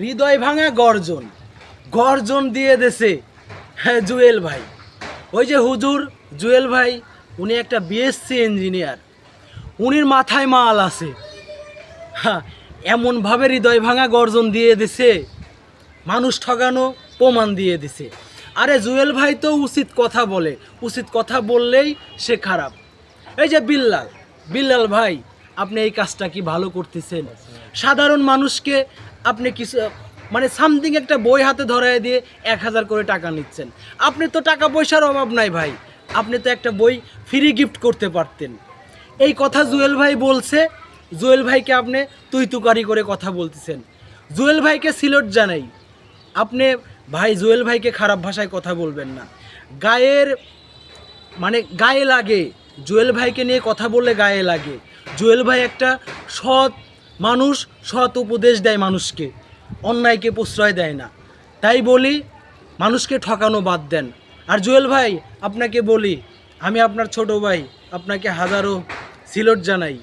হৃদয় ভাঙা গর্জন গর্জন দিয়ে দেছে হ্যাঁ জুয়েল ভাই। ওই যে হুজুর জুয়েল ভাই, উনি একটা বিএসসি ইঞ্জিনিয়ার, উনির মাথায় মাল আছে। হ্যাঁ, এমনভাবে হৃদয় ভাঙা গর্জন দিয়ে দিছে, মানুষ ঠগানো প্রমাণ দিয়ে দিছে। আরে জুয়েল ভাই তো উচিত কথা বলে, উচিত কথা বললেই সে খারাপ। এই যে বিল্লাল বিল্লাল ভাই, আপনি এই কাজটা কি ভালো করতেছেন? সাধারণ মানুষকে আপনি কিছু মানে সামথিং একটা বই হাতে ধরায় দিয়ে 1000 করে টাকা নিচ্ছেন। আপনি তো টাকা পয়সার অভাব নাই ভাই, আপনি তো একটা বই ফ্রি গিফট করতে পারতেন। এই কথা জুয়েল ভাই বলছে, জুয়েল ভাইকে আপনি তুই তুকারি করে কথা বলতেছেন। জুয়েল ভাইকে সিলট জানাই, আপনি ভাই জুয়েল ভাইকে খারাপ ভাষায় কথা বলবেন না। গায়ের মানে গায়ে লাগে, জুয়েল ভাইকে নিয়ে কথা বললে গায়ে লাগে। জুয়েল ভাই একটা সৎ মানুষ, সৎ উপদেশ দেয় মানুষকে, অন্যায়কে প্রশ্রয় দেয় না। তাই বলি মানুষকে ঠকানো বাদ দেন। আর জুয়েল ভাই আপনাকে বলি, আমি আপনার ছোট ভাই, আপনাকে হাজারো সিলট জানাই।